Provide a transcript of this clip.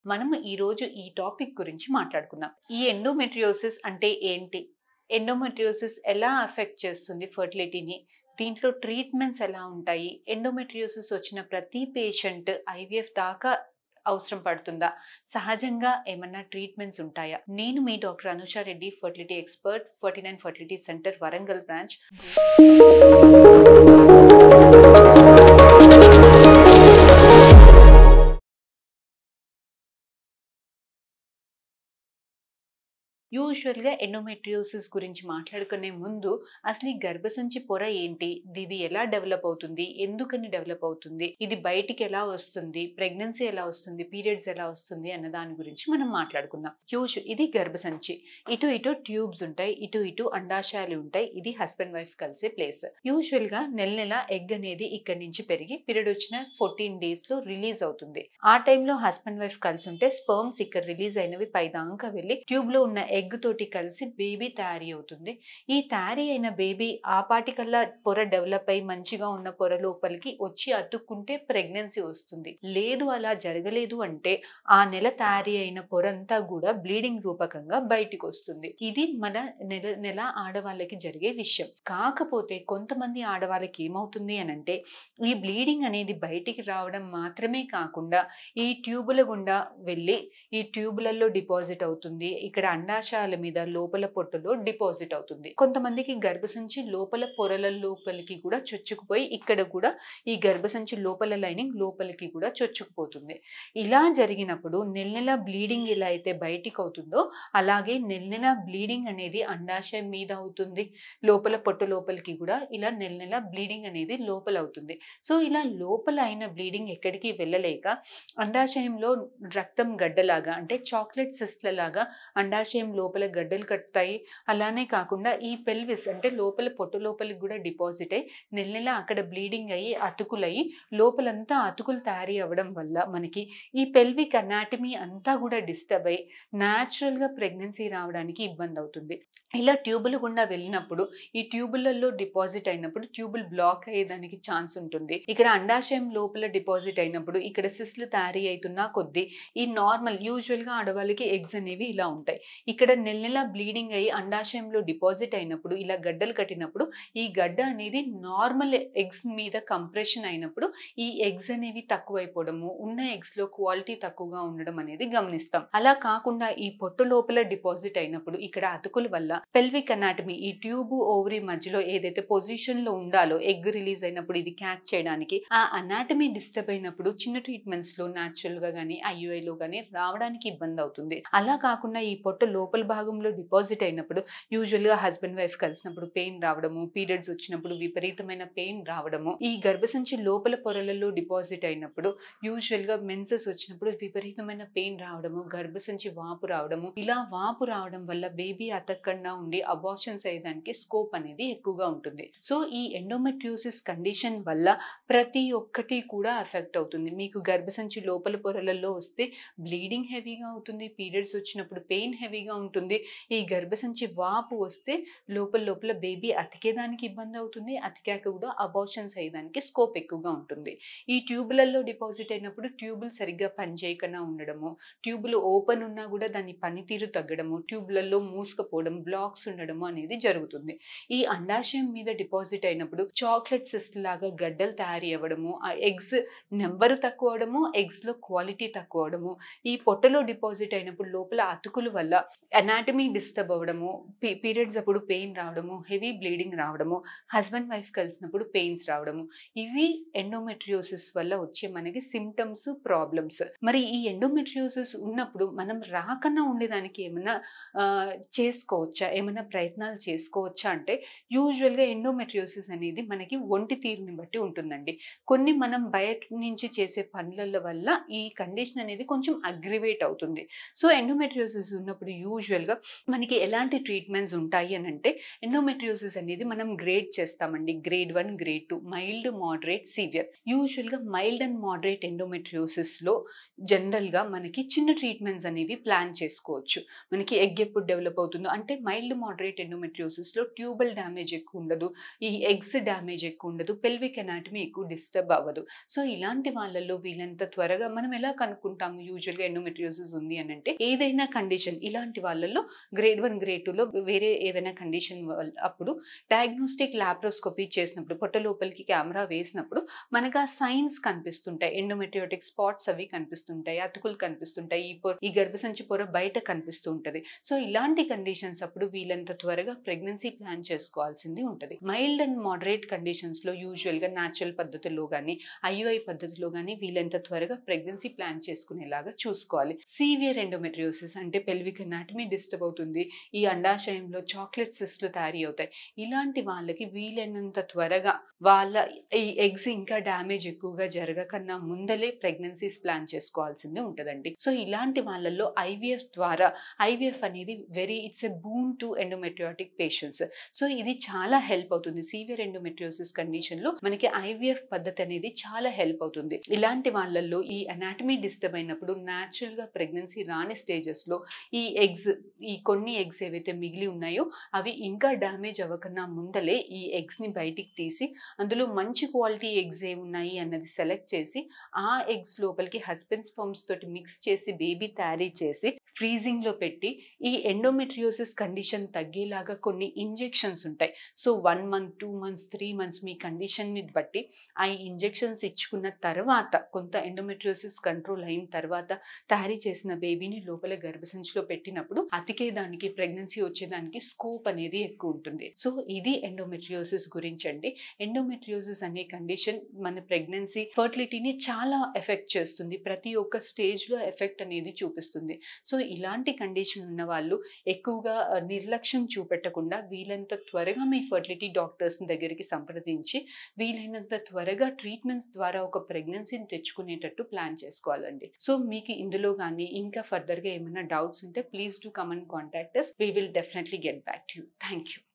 మనము ఈరోజు ఈ టాపిక్ గురించి మాట్లాడుకుందాం. ఈ ఎండోమెట్రియోసిస్ అంటే ఏంటి? ఎండోమెట్రియోసిస్ ఎలా అఫెక్ట్ చేస్తుంది ఫర్టిలిటీని? దీంట్లో ట్రీట్మెంట్స్ ఎలా ఉంటాయి? ఎండోమెట్రియోసిస్ వచ్చిన ప్రతి పేషెంట్ ఐవీఎఫ్ దాకా అవసరం పడుతుందా? సహజంగా ఏమన్నా ట్రీట్మెంట్స్ ఉంటాయా? నేను మీ doctor Anusha Reddy, fertility expert, 49 fertility centre, Warangal branch. యూజువల్‌గా ఎండోమెట్రియోసిస్ గురించి మాట్లాడుకునే ముందు అసలు ఈ గర్భసంచి పొర ఏంటి? ఇది ఎలా డెవలప్ అవుతుంది? ఎందుకని డెవలప్ అవుతుంది? ఇది బయటికి ఎలా వస్తుంది? ప్రెగ్నెన్సీ ఎలా వస్తుంది? పీరియడ్స్ ఎలా వస్తుంది? అన్న దాని గురించి మనం మాట్లాడుకుందాం. ఇది గర్భసంచి. ఇటు ట్యూబ్స్ ఉంటాయి. ఇటు అండాశయాలు ఉంటాయి. ఇది హస్బెండ్ వైఫ్ కలిసే ప్లేస్. యూజువల్‌గా నెల ఎగ్ అనేది ఇక్కడి నుంచి పెరిగి పీరియడ్ వచ్చిన 14 డేస్‌లో రిలీజ్ అవుతుంది. ఆ టైంలో హస్బెండ్ వైఫ్ కలిసి ఉంటే స్పెర్మ్స్ ఇక్కడ రిలీజ్ అయినవి పైదాకా వెళ్ళి ట్యూబ్‌లో ఉన్న ఎగ్ తోటి కలిసి బేబీ తయారీ అవుతుంది. ఈ తయారీ అయిన బేబీ ఆ పాటికల్లా పొర డెవలప్ అయి మంచిగా ఉన్న పొర లోపలికి వచ్చి అతుక్కుంటే ప్రెగ్నెన్సీ వస్తుంది. లేదు అలా జరగలేదు అంటే ఆ నెల తయారీ అయిన పొర అంతా కూడా బ్లీడింగ్ రూపకంగా బయటికి వస్తుంది. ఇది మన నెల ఆడవాళ్ళకి జరిగే విషయం. కాకపోతే కొంతమంది ఆడవాళ్ళకి ఏమవుతుంది అనంటే ఈ బ్లీడింగ్ అనేది బయటికి రావడం మాత్రమే కాకుండా ఈ ట్యూబుల గుండా వెళ్ళి ఈ ట్యూబులలో డిపాజిట్ అవుతుంది. ఇక్కడ అండాశయాల మీద లోపల పొట్టులో డిపాజిట్ అవుతుంది. కొంతమందికి గర్భసంచి లోపల పొరల లోపలికి కూడా చొచ్చుకుపోయి ఇక్కడ కూడా ఈ గర్భసంచి లోపల లైనింగ్ లోపలికి కూడా చొచ్చుకుపోతుంది. ఇలా జరిగినప్పుడు నెల బ్లీడింగ్ ఎలా అయితే బయటికి అవుతుందో అలాగే నెల బ్లీడింగ్ అనేది అండాశయం మీద అవుతుంది. లోపల పొట్టు లోపలికి కూడా ఇలా నెల బ్లీడింగ్ అనేది లోపల అవుతుంది. సో ఇలా లోపల అయిన బ్లీడింగ్ ఎక్కడికి వెళ్ళలేక అండాశయంలో రక్తం గడ్డలాగా అంటే చాక్లెట్ సిస్ట్ల లాగా అండాశయం లోపల గడ్డలు కట్టుతాయి. అలానే కాకుండా ఈ పెల్విస్ అంటే లోపల పొట్టు లోపలికి కూడా డిపాజిట్ అయ్యి నెల అక్కడ బ్లీడింగ్ అయ్యి అతుకులయ్యి లోపలంతా అతుకులు తయారీ అవ్వడం వల్ల మనకి ఈ పెల్విక్ అనాటమీ అంతా కూడా డిస్టర్బ్ అయ్యి న్యాచురల్గా ప్రెగ్నెన్సీ రావడానికి ఇబ్బంది అవుతుంది. ఇలా ట్యూబుల గుండా వెళ్ళినప్పుడు ఈ ట్యూబులలో డిపాజిట్ అయినప్పుడు ట్యూబుల్ బ్లాక్ అయ్యేదానికి ఛాన్స్ ఉంటుంది. ఇక్కడ అండాశయం లోపల డిపాజిట్ అయినప్పుడు ఇక్కడ సిస్లు తయారీ అవుతున్నా కొద్దీ ఈ నార్మల్ యూజువల్గా ఆడవాళ్ళకి ఎగ్స్ అనేవి ఇలా ఉంటాయి. ఇక్కడ నెల బ్లీడింగ్ అయ్యి అండాశయంలో డిపాజిట్ అయినప్పుడు ఇలా గడ్డలు కట్టినప్పుడు ఈ గడ్డ అనేది నార్మల్ ఎగ్స్ మీద కంప్రెషన్ అయినప్పుడు ఈ ఎగ్స్ అనేవి తక్కువైపోవడము, ఉన్న ఎగ్స్ లో క్వాలిటీ తక్కువగా ఉండడం అనేది గమనిస్తాం. అలా కాకుండా ఈ పొట్టు లోపల డిపాజిట్ అయినప్పుడు ఇక్కడ అతుకుల వల్ల పెల్విక్ అనాటమీ ఈ ట్యూబ్ ఓవరీ మధ్యలో ఏదైతే పొజిషన్ లో ఉండాలో ఎగ్ రిలీజ్ అయినప్పుడు ఇది క్యాచ్ చేయడానికి ఆ అనాటమీ డిస్టర్బ్ అయినప్పుడు చిన్న ట్రీట్మెంట్స్ లో న్యాచురల్ గా గానీ ఐయుఐ లో గానీ రావడానికి ఇబ్బంది అవుతుంది. అలా కాకుండా ఈ పొట్టు లోపల భాగంలో డిపాజిట్ అయినప్పుడు యూజువల్ గా హస్బెండ్ వైఫ్ కలిసినప్పుడు పెయిన్ రావడము, పీరియడ్స్ వచ్చినప్పుడు విపరీతమైన పెయిన్ రావడము, ఈ గర్భసంచి లోపల పొరలలో డిపాజిట్ అయినప్పుడు యూజువల్ గా మెన్సెస్ వచ్చినప్పుడు విపరీతమైన పెయిన్ రావడము, గర్భసంచి వాపు రావడము, ఇలా వాపు రావడం వల్ల బేబీ అతకకుండా ఉండి అబార్షన్స్ అయ్యేదానికి స్కోప్ అనేది ఎక్కువగా ఉంటుంది. సో ఈ ఎండోమెట్రియోసిస్ కండిషన్ వల్ల ప్రతి ఒక్కటి కూడా ఎఫెక్ట్ అవుతుంది. మీకు గర్భసంచి లోపల పొరలలో వస్తే బ్లీడింగ్ హెవీగా అవుతుంది, పీరియడ్స్ వచ్చినప్పుడు పెయిన్ హెవీగా ఉంటుంది. ఈ గర్భసంచి వాపు వస్తే లోపల బేబీ అతికేదానికి ఇబ్బంది అవుతుంది. అతికాక కూడా అబార్షన్స్ అయ్యేదానికి స్కోప్ ఎక్కువగా ఉంటుంది. ఈ ట్యూబులలో డిపాజిట్ అయినప్పుడు ట్యూబులు సరిగ్గా పనిచేయకుండా ఉండడము, ట్యూబులు ఓపెన్ ఉన్నా కూడా దాని పనితీరు తగ్గడము, ట్యూబులలో మూసుకపోవడం, బ్లాక్స్ ఉండడము అనేది జరుగుతుంది. ఈ అండాశయం మీద డిపాజిట్ అయినప్పుడు చాక్లెట్ సిస్ట్ లాగా గడ్డలు తయారీ అవ్వడము, ఆ ఎగ్స్ నెంబరు తక్కువ అవడము, ఎగ్స్ లో క్వాలిటీ తక్కువ అవడము, ఈ పొట్టలో డిపాజిట్ అయినప్పుడు లోపల అతుకుల వల్ల అనాటమీ డిస్టర్బ్ అవ్వడము, పీరియడ్స్ అప్పుడు పెయిన్ రావడము, హెవీ బ్లీడింగ్ రావడము, హస్బెండ్ వైఫ్ కలిసినప్పుడు పెయిన్స్ రావడము, ఇవి ఎండోమెట్రియోసిస్ వల్ల వచ్చే మనకి సిమ్టమ్స్, ప్రాబ్లమ్స్. మరి ఈ ఎండోమెట్రియోసిస్ ఉన్నప్పుడు మనం రాకన్నా ఉండేదానికి ఏమైనా చేసుకోవచ్చా, ఏమైనా ప్రయత్నాలు చేసుకోవచ్చా అంటే యూజువల్గా ఎండోమెట్రియోసిస్ అనేది మనకి ఒంటి తీరుని బట్టి ఉంటుందండి. కొన్ని మనం బయట నుంచి చేసే పనుల వల్ల ఈ కండిషన్ అనేది కొంచెం అగ్రివేట్ అవుతుంది. సో ఎండోమెట్రియోసిస్ ఉన్నప్పుడు యూజువల్గా మనకి ఎలాంటి ట్రీట్మెంట్స్ ఉంటాయి అని అంటే, ఎండోమెట్రియోసిస్ అనేది మనం గ్రేడ్ చేస్తామండి. Grade 1, grade 2, mild, moderate, severe. యూజువల్గా మైల్డ్ అండ్ మోడరేట్ ఎండోమెట్రియోసిస్లో జనరల్గా మనకి చిన్న ట్రీట్మెంట్స్ అనేవి ప్లాన్ చేసుకోవచ్చు. మనకి ఎగ్ ఎప్పుడు డెవలప్ అవుతుందో అంటే మైల్డ్ మోడరేట్ ఎండోమెట్రియోసిస్లో ట్యూబల్ డ్యామేజ్ ఎక్కువ ఉండదు, ఈ ఎగ్స్ డ్యామేజ్ ఎక్కువ ఉండదు, పెల్విక్ ఎనాటమీ ఎక్కువ డిస్టర్బ్ అవ్వదు. సో ఇలాంటి వాళ్ళల్లో వీళ్ళంత త్వరగా మనం ఎలా కనుక్కుంటాము యూజువల్గా ఎండోమెట్రియోసిస్ ఉంది అని అంటే, ఏదైనా కండిషన్ ఇలాంటి వాళ్ళల్లో గ్రేడ్ 1, గ్రేడ్ 2లో వేరే ఏదైనా కండిషన్ అప్పుడు డయాగ్నోస్టిక్ లాప్రోస్కోపీ చేసినప్పుడు పొట్ట లోపలికి కెమెరా వేసినప్పుడు మనకు ఆ సైన్స్ కనిపిస్తుంటాయి. ఎండోమెట్రియోటిక్ స్పాట్స్ అవి కనిపిస్తుంటాయి, అతుకులు కనిపిస్తుంటాయి, ఈ గర్భసంచి పొర బయట కనిపిస్తూ ఉంటది. సో ఇలాంటి కండిషన్స్ అప్పుడు వీళ్ళంత త్వరగా ప్రెగ్నెన్సీ ప్లాన్ చేసుకోవాల్సింది ఉంటది. మైల్డ్ అండ్ మోడరేట్ కండిషన్స్ లో యూజువల్ గా న్యాచురల్ పద్ధతిలో గానీ ఐయుఐ పద్ధతిలో గానీ వీళ్ళంత త్వరగా ప్రెగ్నెన్సీ ప్లాన్ చేసుకునేలాగా చూసుకోవాలి. సీవియర్ ఎండోమెట్రియోసిస్ అంటే పెల్విక్ ఎనాటమీ డిస్టర్బ్ అవుతుంది, ఈ అండాశయంలో చాక్లెట్ సిస్ట్లు తయారీ అవుతాయి. ఇలాంటి వాళ్ళకి వీలైనంత త్వరగా వాళ్ళ ఈ ఎగ్స్ ఇంకా డ్యామేజ్ ఎక్కువగా జరగకన్నా ముందలే ప్రెగ్నెన్సీస్ ప్లాన్ చేసుకోవాల్సింది ఉంటదండి. సో ఇలాంటి వాళ్ళల్లో ఐవీఎఫ్ ద్వారా, ఐవీఎఫ్ అనేది it's a boon to endometriotic patients. So ఇది చాలా హెల్ప్ అవుతుంది. సీవియర్ ఎండోమెట్రియోసిస్ కండిషన్ లో మనకి ఐవీఎఫ్ పద్ధతి అనేది చాలా హెల్ప్ అవుతుంది. ఇలాంటి వాళ్ళల్లో ఈ అనాటమీ డిస్టర్బ్ అయినప్పుడు న్యాచురల్ గా ప్రెగ్నెన్సీ రాని స్టేజెస్ లో ఈ కొన్ని ఎగ్స్ ఏవైతే మిగిలి ఉన్నాయో అవి ఇంకా డ్యామేజ్ అవ్వకన్నా ముందలే ఈ ఎగ్స్ ని బయటికి తీసి అందులో మంచి క్వాలిటీ ఎగ్స్ ఏ ఉన్నాయి అన్నది సెలెక్ట్ చేసి ఆ ఎగ్స్ లోపలికి హస్బెండ్ స్పర్మ్స్ తోటి మిక్స్ చేసి బేబీ తయారీ చేసి ఫ్రీజింగ్ లో పెట్టి ఈ ఎండోమెట్రియోసిస్ కండిషన్ తగ్గేలాగా కొన్ని ఇంజెక్షన్స్ ఉంటాయి. సో 1 month, 2 months, 3 months మీ కండిషన్ ని బట్టి ఆ ఇంజెక్షన్స్ ఇచ్చుకున్న తర్వాత కొంత ఎండోమెట్రియోసిస్ కంట్రోల్ అయిన తర్వాత తయారీ చేసిన బేబీని లోపల గర్భసంచిలో పెట్టినప్పుడు అతికేదానికి, ప్రెగ్నెన్సీ వచ్చేదానికి స్కోప్ అనేది ఎక్కువ ఉంటుంది. సో ఇది ఎండోమెట్రియోసిస్ గురించి అండి. ఎండోమెట్రియోసిస్ అనే కండిషన్ మన ప్రెగ్నెన్సీ, ఫర్టిలిటీని చాలా ఎఫెక్ట్ చేస్తుంది. ప్రతి ఒక్క స్టేజ్ లో ఎఫెక్ట్ అనేది చూపిస్తుంది. సో ఇలాంటి కండిషన్ ఉన్న వాళ్ళు ఎక్కువగా నిర్లక్ష్యం చూపెట్టకుండా వీలైనంత త్వరగా మీ ఫర్టిలిటీ డాక్టర్స్ దగ్గరికి సంప్రదించి వీలైనంత త్వరగా ట్రీట్మెంట్స్ ద్వారా ఒక ప్రెగ్నెన్సీని తెచ్చుకునేటట్టు ప్లాన్ చేసుకోవాలండి. సో మీకు ఇందులో కానీ ఇంకా ఫర్దర్ గా ఏమైనా డౌట్స్ ఉంటే please do come and contact us. We will definitely get back to you. Thank you.